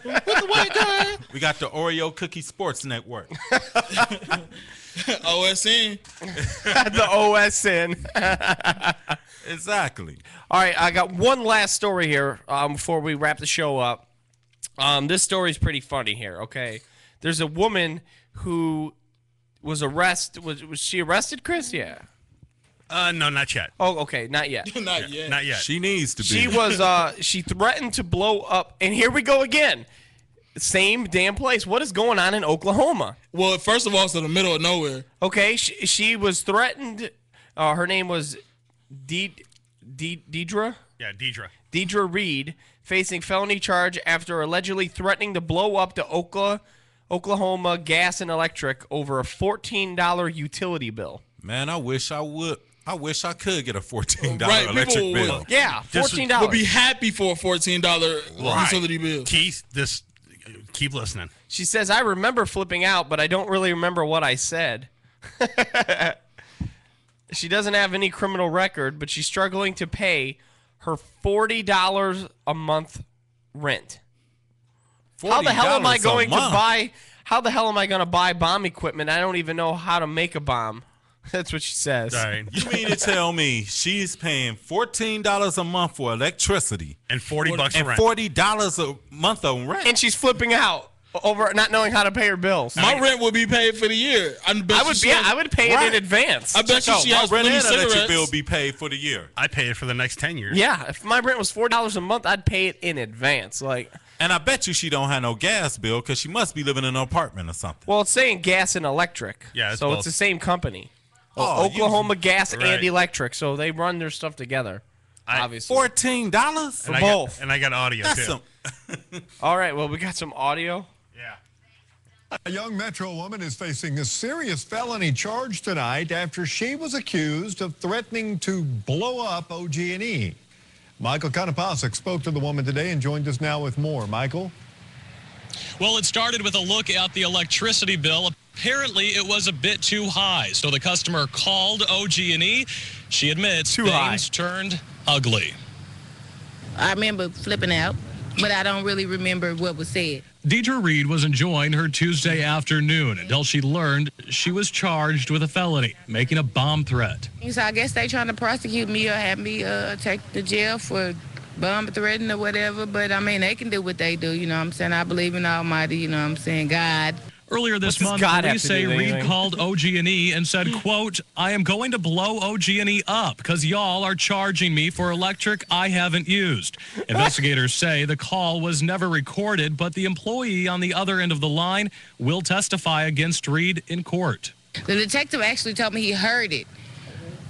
With the white guy. We got the Oreo Cookie Sports Network. OSN. The OSN. Exactly. All right, I got one last story here before we wrap the show up. This story is pretty funny here, okay? There's a woman who was arrested. Was she arrested, Chris? Yeah. No, not yet. Oh, okay, not yet. Not yet. Not yet. She needs to be. She was. She threatened to blow up, and here we go again. Same damn place. What is going on in Oklahoma? Well, first of all, it's in the middle of nowhere. Okay, she was threatened. Her name was Deidre. Yeah, Deidre. Deidre Reed, facing felony charge after allegedly threatening to blow up the Oklahoma Gas and Electric over a $14 utility bill. Man, I wish I would. I wish I could get a $14 Right, electric people bill. would- Yeah, $14. Would be happy for a $14 utility bill. Keith, keep listening. She says, I remember flipping out, but I don't really remember what I said. She doesn't have any criminal record, but she's struggling to pay her $40 a month rent. How the hell am I going to buy? How the hell am I going to buy bomb equipment? I don't even know how to make a bomb. That's what she says. All right. You mean to tell me she's paying $14 a month for electricity And $40 and rent. $40 a month on rent? And she's flipping out over not knowing how to pay her bills. My rent would be paid for the year. I would pay it in advance. I bet you she has my rent plenty and electric cigarettes. bill be paid for the year. I pay it for the next 10 years. Yeah, if my rent was $4 a month, I'd pay it in advance. And I bet you she don't have no gas bill because she must be living in an apartment or something. Well, it's saying gas and electric. Yeah, it's so both. it's the same company. Oh, Oklahoma Gas Right. and Electric. So they run their stuff together. Obviously. $14 for both. And I got audio That's too. some. All right. Well, we got some audio. Yeah. A young Metro woman is facing a serious felony charge tonight after she was accused of threatening to blow up OG&E. Michael Konopasek spoke to the woman today and joined us now with more. Michael? Well, it started with a look at the electricity bill. Apparently, it was a bit too high, so the customer called OG&E. She admits things turned ugly. I remember flipping out, but I don't really remember what was said. Deidre Reed was enjoying her Tuesday afternoon until she learned she was charged with a felony, making a bomb threat. So I guess they trying to prosecute me or have me take to jail for bomb threatening or whatever. But, I mean, they can do what they do, you know what I'm saying? I believe in Almighty, you know what I'm saying, God. Earlier this month, police say Reed called OG&E and said, quote, I am going to blow OG&E up because y'all are charging me for electric I haven't used. Investigators say the call was never recorded, but the employee on the other end of the line will testify against Reed in court. The detective actually told me he heard it.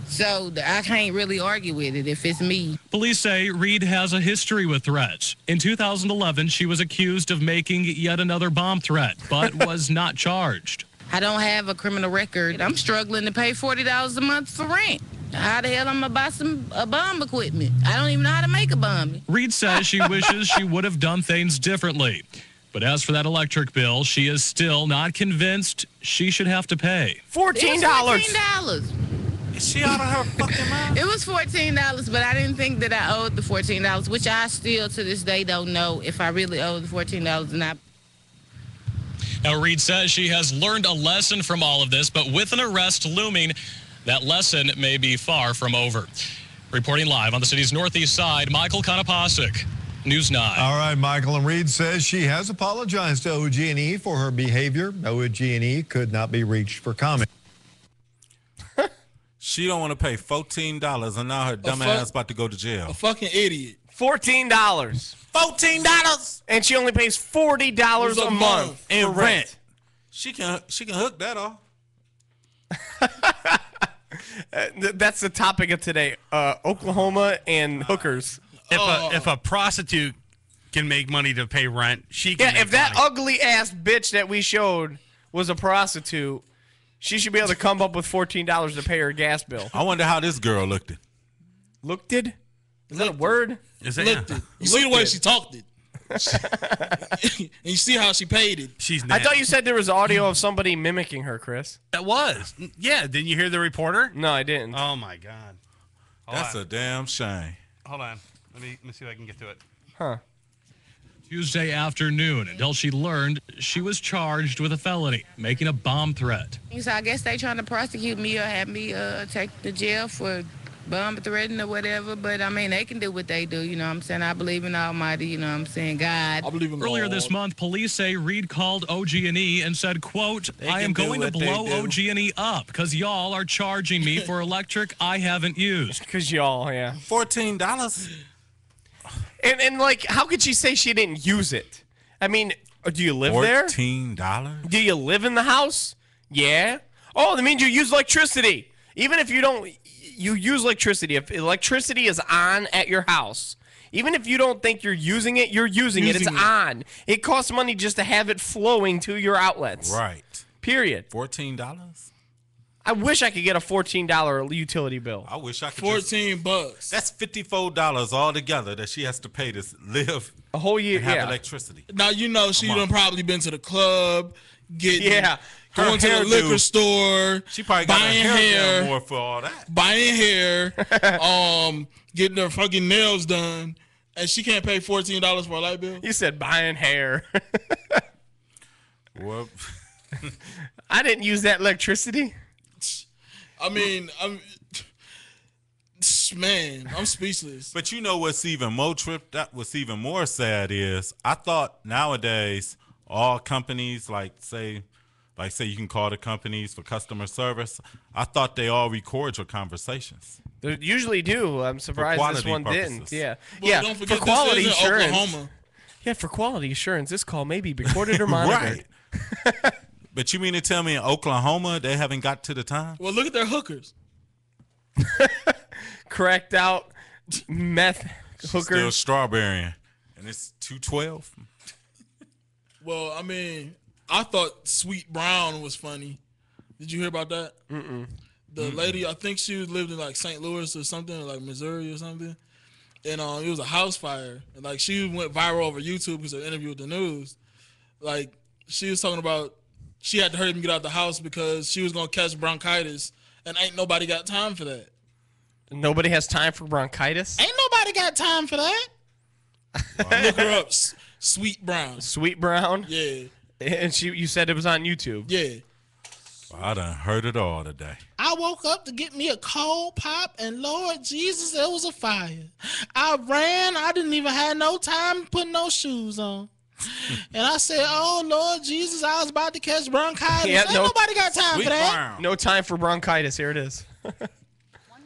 So I can't really argue with it if it's me. Police say Reed has a history with threats. In 2011, she was accused of making yet another bomb threat, but was not charged. I don't have a criminal record. I'm struggling to pay $40 a month for rent. How the hell I'm going to buy some bomb equipment? I don't even know how to make a bomb. Reed says she wishes she would have done things differently. But as for that electric bill, she is still not convinced she should have to pay. $14. $14. Is she out of her fucking mind? It was $14, but I didn't think that I owed the $14, which I still to this day don't know if I really owe the $14 or not. Now, Reed says she has learned a lesson from all of this, but with an arrest looming, that lesson may be far from over. Reporting live on the city's northeast side, Michael Konopasek, News 9. All right, Michael. And Reed says she has apologized to OG&E for her behavior. OG&E could not be reached for comment. She don't want to pay $14, and now her dumb ass about to go to jail. A fucking idiot. $14. $14, and she only pays $40 a month in for rent. She can hook that off. That's the topic of today. Oklahoma and hookers. If a prostitute can make money to pay rent, she can. Yeah, if that ugly ass bitch that we showed was a prostitute, she should be able to come up with $14 to pay her gas bill. I wonder how this girl looked it. Looked it? Is that a word? Is that looked it? You see the way she talked it. And you see how she paid it. She's I thought you said there was audio of somebody mimicking her, Chris. That was. Yeah, didn't you hear the reporter? No, I didn't. Oh, my God. That's a damn shame. Hold on. Let me see if I can get to it. Huh. Tuesday afternoon until she learned she was charged with a felony, making a bomb threat. So I guess they trying to prosecute me or have me take to jail for bomb threatening or whatever. But, I mean, they can do what they do, you know what I'm saying? I believe in Almighty, you know what I'm saying, God. I believe in Earlier God. this month, police say Reed called OG&E and said, quote, I am going to blow OG&E up because y'all are charging me for electric I haven't used. Because y'all, yeah. $14. And like, how could she say she didn't use it? I mean, do you live there? $14? Do you live in the house? Yeah. Oh, that means you use electricity. Even if you don't, you use electricity. If electricity is on at your house, even if you don't think you're using it, you're using it. It's on. It costs money just to have it flowing to your outlets. Right. Period. $14? I wish I could get a $14 utility bill. I wish I could. $14. That's $54 altogether that she has to pay to live a whole year. And have electricity. Now you know she done probably been to the club, going to the hairdo. liquor store. She probably got buying her hair hair done more for all that. Buying hair, getting her fucking nails done, and she can't pay $14 for a light bill. You said buying hair. Whoop. I didn't use that electricity. I mean, I'm speechless. But you know what's even what's even more sad is I thought nowadays all companies like say you can call the companies for customer service. I thought they all record your conversations. They usually do. I'm surprised this one didn't. Yeah. Well, yeah. don't forget For quality this is in assurance. Oklahoma. Yeah, for quality assurance, this call may be recorded or monitored. Right. But you mean to tell me in Oklahoma they haven't got to the time? Well, look at their hookers. Cracked out meth hookers. Still strawberry, and it's $2.12. Well, I mean, I thought Sweet Brown was funny. Did you hear about that? Mm-mm. The lady, I think she lived in like St. Louis or something, or like Missouri or something. And it was a house fire. And like she went viral over YouTube because of an interview with the news. Like she was talking about she had to hurry and get out the house because she was gonna catch bronchitis, and ain't nobody got time for that. Nobody has time for bronchitis? Ain't nobody got time for that. Look her up, Sweet Brown. Sweet Brown? Yeah. And you said it was on YouTube? Yeah. I done heard it all today. I woke up to get me a cold pop, and Lord Jesus, there was a fire. I ran. I didn't even have no time to put no shoes on. And I said, oh, Lord Jesus, I was about to catch bronchitis. Yeah, Ain't nobody got time for that. No time for bronchitis. Here it is. One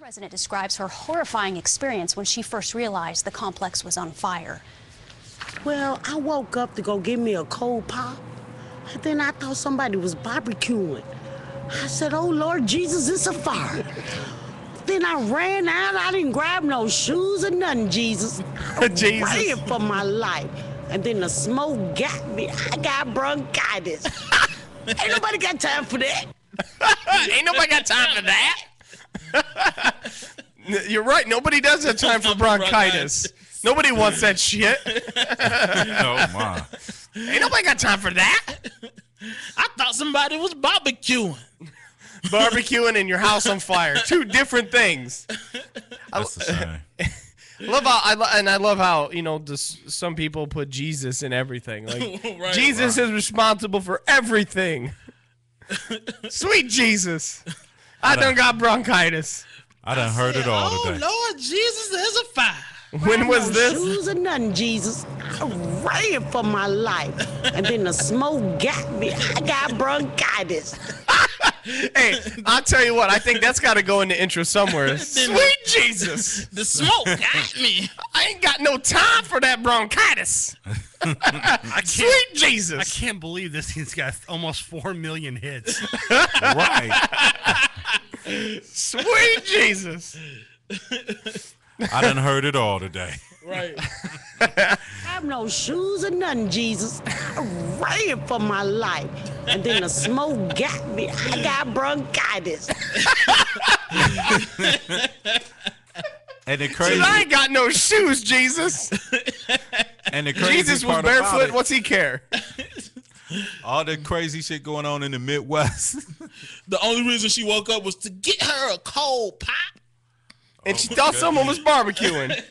resident describes her horrifying experience when she first realized the complex was on fire. Well, I woke up to go get me a cold pop, and then I thought somebody was barbecuing. I said, oh, Lord Jesus, it's a fire. Then I ran out. I didn't grab no shoes or nothing, Jesus. I ran for my life. And then the smoke got me. I got bronchitis. Ain't nobody got time for that. Ain't nobody got time for that. You're right. Nobody does have time for bronchitis. Nobody wants that shit. Oh, my. Ain't nobody got time for that. I thought somebody was barbecuing. Barbecuing in your house on fire. Two different things. That's a shame. I love how some people put Jesus in everything. Like Right. Jesus is responsible for everything. Sweet Jesus, I done got bronchitis. I done heard it all today. Oh, Lord Jesus, there's a fire. When was no this? Shoes or nothing, Jesus. I ran for my life. And then the smoke got me. I got bronchitis. Hey, I'll tell you what. I think that's got to go in the intro somewhere. Sweet Jesus. The smoke got me. I ain't got no time for that bronchitis. Sweet Jesus. I can't believe this thing's got almost 4 million hits. Right. Sweet Jesus. I done heard it all today. Right. I have no shoes or nothing, Jesus. I ran for my life. And then the smoke got me. I got bronchitis. And the crazy, I ain't got no shoes, Jesus. and the crazy Jesus was part about barefoot. it, What's he care? all the crazy shit going on in the Midwest. The only reason she woke up was to get her a cold pop. And she thought someone was barbecuing.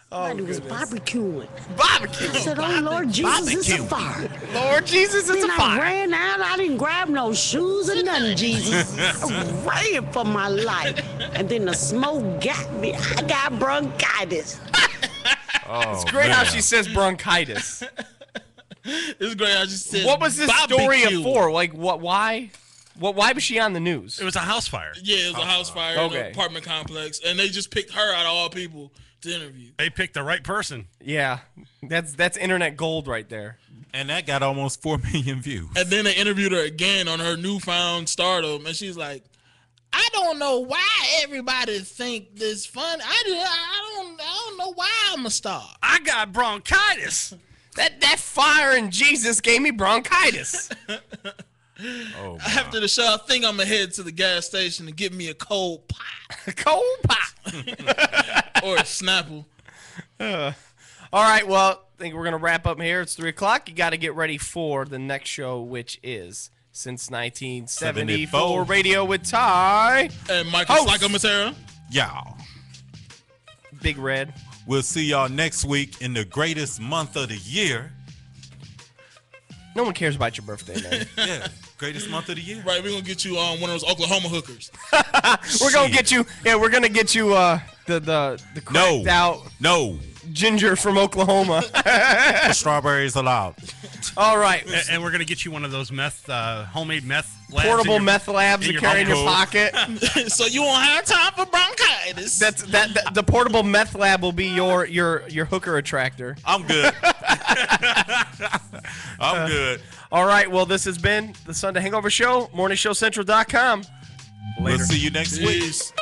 Somebody was barbecuing. Barbecue. I said, oh, Lord Jesus, it's a fire. Lord Jesus, it's Then a I fire. ran out. I didn't grab no shoes or nothing, Jesus. I ran for my life. And then the smoke got me. I got bronchitis. Oh, It's great how man. she says bronchitis. It's great how she said What was this story barbecue. for? Like, what? Why? Why was she on the news? It was a house fire. Yeah, it was a house fire in Okay. an apartment complex, and they just picked her out of all people to interview. They picked the right person. Yeah, that's internet gold right there. And that got almost 4 million views. And then they interviewed her again on her newfound stardom, and she's like, I don't know why everybody think this funny. I don't know why I'm a star. I got bronchitis. That fire in Jesus gave me bronchitis. Oh, After the show, I think I'm gonna head to the gas station and get me a cold pop Cold pop. or a Snapple. All right, well, I think we're going to wrap up here. It's 3 o'clock. You got to get ready for the next show, which is Since 1974 74. Radio with Ty. And Michael Host. Psycho Matera. y'all. Big Red. We'll see y'all next week in the greatest month of the year. No one cares about your birthday, man. Yeah, greatest month of the year. Right, we're gonna get you on one of those Oklahoma hookers. We're going to get you, we're going to get you the cracked out ginger from Oklahoma. The strawberries allowed. All right. And we're going to get you one of those homemade meth labs. Portable meth labs to carry in your pocket. So you won't have time for bronchitis. The portable meth lab will be your hooker attractor. I'm good. I'm good. All right. Well, this has been the Sunday Hangover Show, morningshowcentral.com. We'll see you next week. Peace.